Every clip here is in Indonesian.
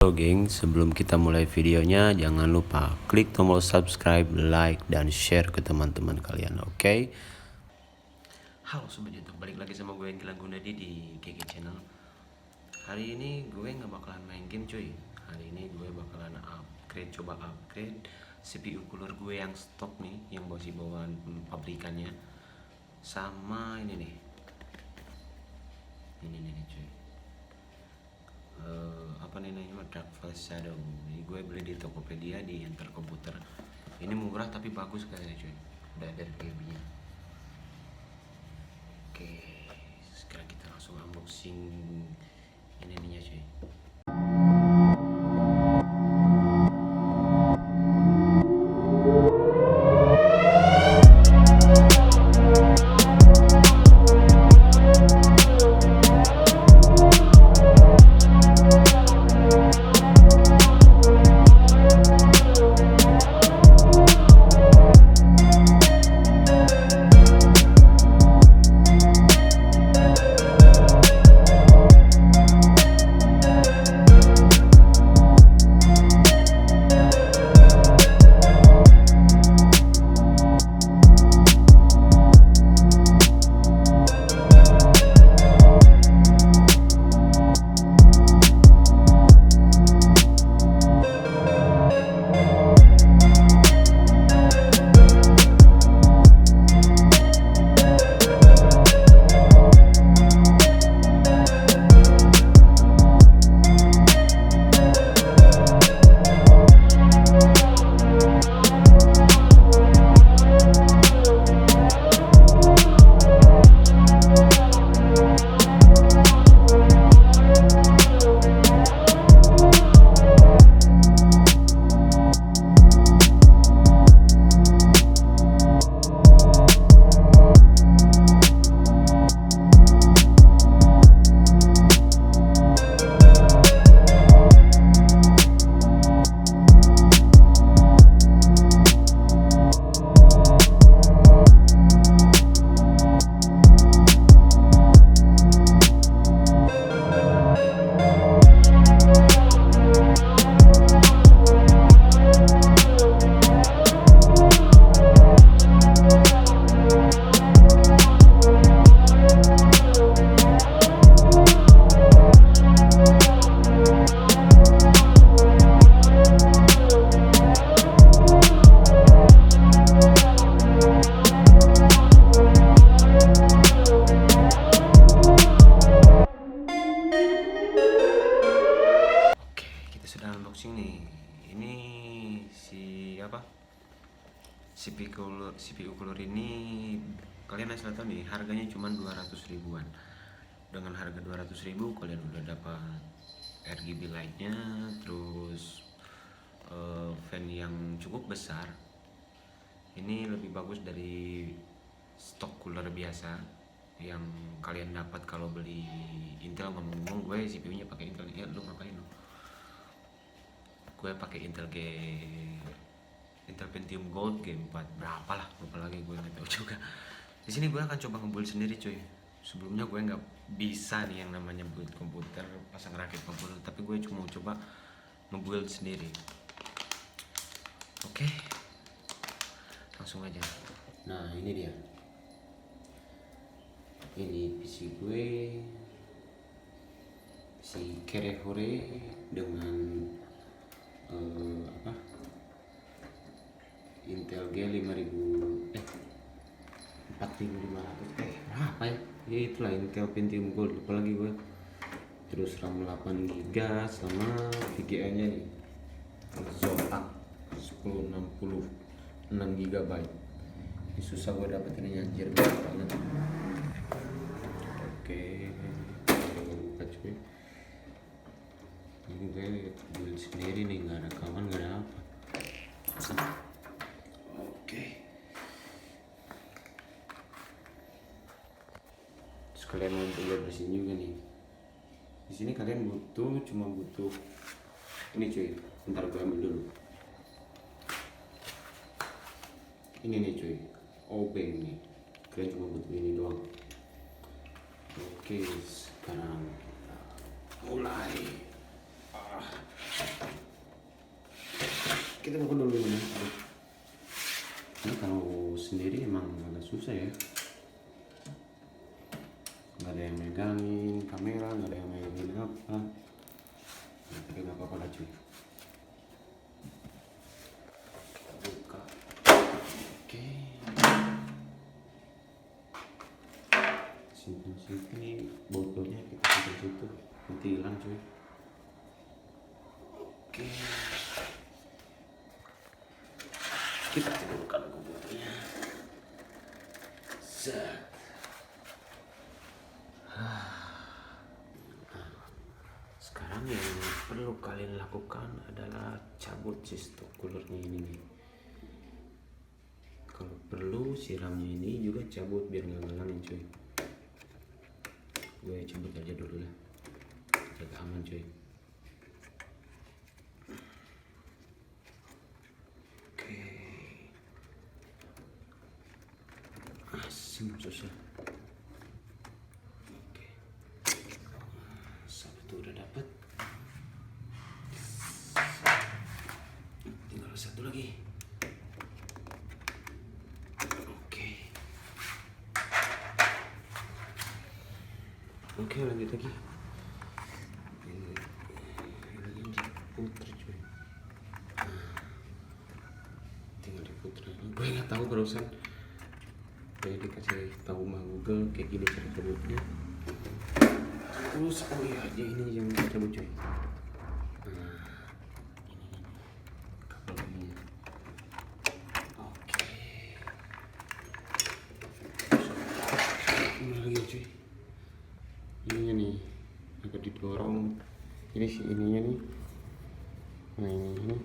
Halo geng, sebelum kita mulai videonya jangan lupa klik tombol subscribe, like, dan share ke teman-teman kalian, oke? Halo sobat YouTube, balik lagi sama gue gilanggunadi di GG Channel. Hari ini gue nggak bakalan main game cuy. Hari ini gue bakalan coba upgrade CPU cooler gue yang stok nih, yang bawaan pabrikannya. Sama ini nih cuy. Apa nih namanya, Dark Flash Shadow. Ini gue beli di Tokopedia di Enter Komputer. Ini murah tapi bagus kayaknya cuy. Udah dari PROCESOR nya. Oke, sekarang kita langsung unboxing ini cuy. CPU cooler ini kalian asal tahu nih, harganya cuma 200 ribuan. Dengan harga 200 ribu kalian udah dapat RGB lightnya, terus fan yang cukup besar. Ini lebih bagus dari stok cooler biasa yang kalian dapat kalau beli Intel. Ngomong-ngomong, gue CPU nya pakai Intel. Ya lu ngapain lu? Gue pakai Intel Pentium Gold G4 berapa lah, lupa lagi, gue nggak tahu juga. Di sini gue akan coba ngebuild sendiri cuy. Sebelumnya gue nggak bisa nih yang namanya build komputer, pasang rakit komputer, tapi gue cuma mau coba ngebuild sendiri. Oke, langsung aja. Nah ini dia, ini PC gue, si KLEVV dengan Intel G4500 berapa ya? Ya itulah Intel Pentium Gold, lupa lagi gue. Terus RAM 8GB sama VGA nya nih ZOTAC 1060 6GB. Ini susah gue dapetin, anjir banget. Oke, buka cuy. Ini gue build sendiri nih, nggak ada kawan, nggak ada apa. Kalian mau coba bersihin juga nih. Di sini kalian cuma butuh ini cuy. Bentar gue ambil dulu. Ini nih cuy, obeng nih. Kalian cuma butuh ini doang. Oke, sekarang kita mulai. Kita buka dulu ini. Ini kalau sendiri emang agak susah ya. Nggak ada yang megangin kamera, nggak ada yang megangin apa. Nah, tapi nggak apa-apa lah cuy. Kita buka. Oke. Simpan sini, botolnya kita simpan situ. Nanti hilang cuy. Oke. Kita buka dulu botolnya. Set. Sekarang yang perlu kalian lakukan adalah cabut si stok coolernya ini nih. Kalau perlu siramnya ini juga cabut biar nggak ngalangin cuy. Gue cabut aja dulu lah, jaga aman cuy. Oke, asem susah. Oke, satu udah dapet, tinggal satu lagi. Oke, lanjut lagi. Ini diputer cuy. Tinggal diputer. Gue nggak tahu barusan. Kayak dikasih tahu sama Google kayak gini cara cabutnya. Terus oh iya aja ini yang kita cabut cuy. Ini kabel ini. Oke. Ini lagi cuy. Ininya nih agak didorong, ini si ininya nih, nah ini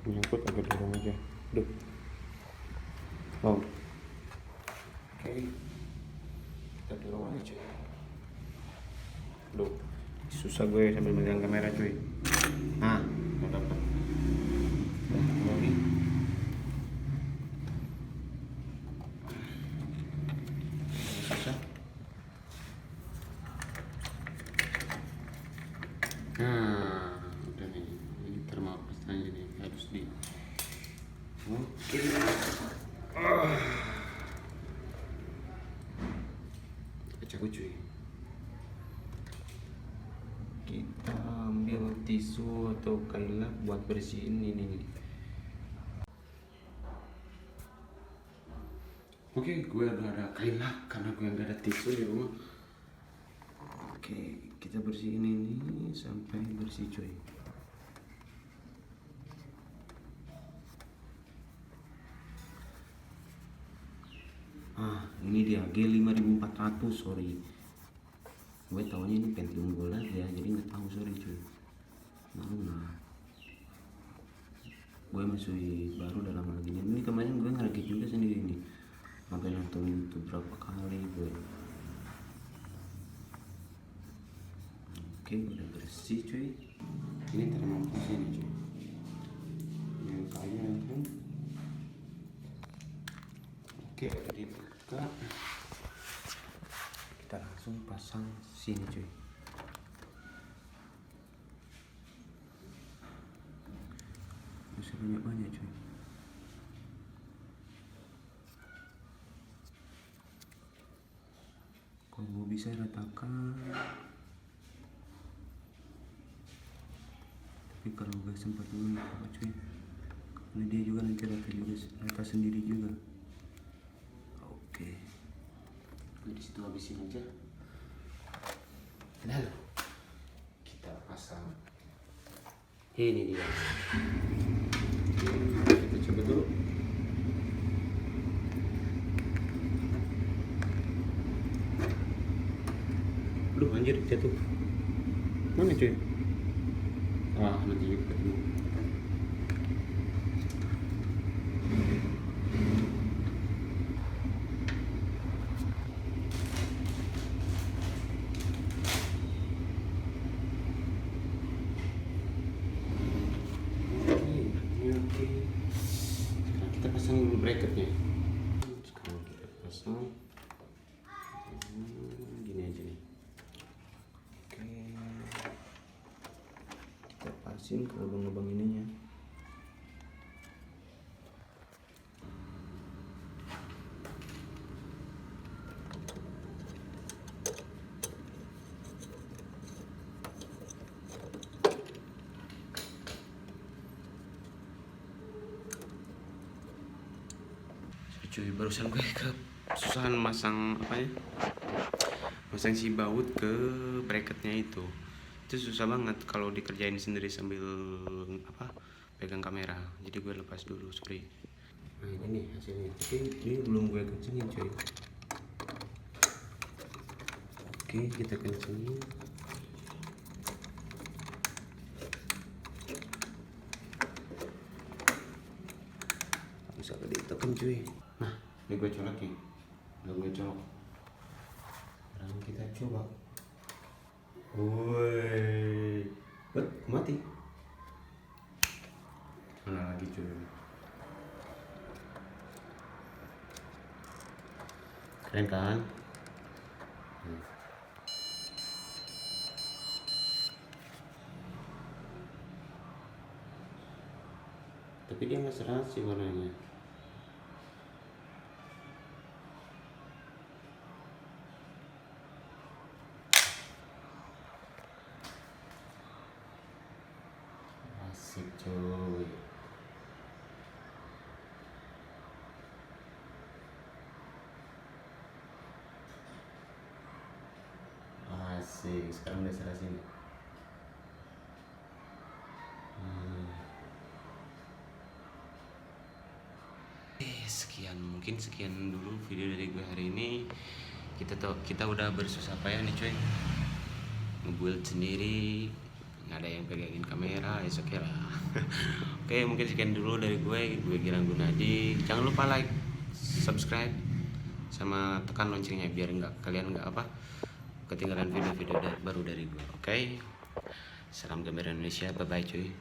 menyangkut, agak dorong aja. Duh, oh, oke, kita dorong aja cuy. Duh, susah gue sambil megang kamera cuy. Nah, udah dapat. Lagi. Susah. Nah, udah nih, ini termopasnya nih harus di. Oke. Kita cabut cuy. Kita ambil tisu atau kailap buat bersihin ini nih. Oke, gue udah ada kailap karena gue nggak ada tisu di rumah. Oke, kita bersihin ini sampai bersih cuy. Ini dia G5400, sorry. Gue taunya ini Pentium gold ya, jadi nggak tahu, sorry cuy. Nah, gue masih baru dalam hal gini. Ini kemarin gue ngerakit juga sendiri nih. Sampai nonton YouTube berapa kali gue. Oke, udah bersih cuy. Ini termopasnya nih cuy. Yang kaya kan. Oke, udah dibuka. Kita langsung pasang sini cuy. Masih banyak cuy. Kalau bisa ratakan. Tapi kalau gak sempat dulu apa cuy, karena dia juga nanti rata sendiri juga. Oke, di situ habisin aja. Lalu kita pasang ini dia. Kita coba dulu. Aduh anjir, jatuh. Mana cuy? Nanti juga ketemu. Oke. Sekarang kita pasang dulu bracketnya. Sekarang kita pasang gini aja nih. Oke. Kita pasin ke lubang-lubang ininya. cuy, barusan gue kesusahan masang apa ya, masang si baut ke bracketnya itu susah banget kalau dikerjain sendiri sambil apa pegang kamera. Jadi gue lepas dulu, sorry. Nah ini nih hasilnya, tapi ini belum gue kencengin cuy. Oke, kita kencengin. Bisa ditekan cuy. Nah ini gue colokin, udah gue colok. Sekarang kita coba. Woi, mati. Mana lagi cuy? Keren kan? Tapi dia nggak serasi warnanya. Asik cuy. Asik, sekarang udah serasi nih. Mungkin sekian dulu video dari gue hari ini. Kita udah bersusah payah nih cuy, ngebuild sendiri, nggak ada yang pegangin kamera, oke lah. Oke, mungkin sekian dulu dari gue Gilanggunadi. Jangan lupa like, subscribe, sama tekan loncengnya biar kalian nggak ketinggalan video-video baru dari gue. Oke, salam gambar Indonesia, bye bye cuy.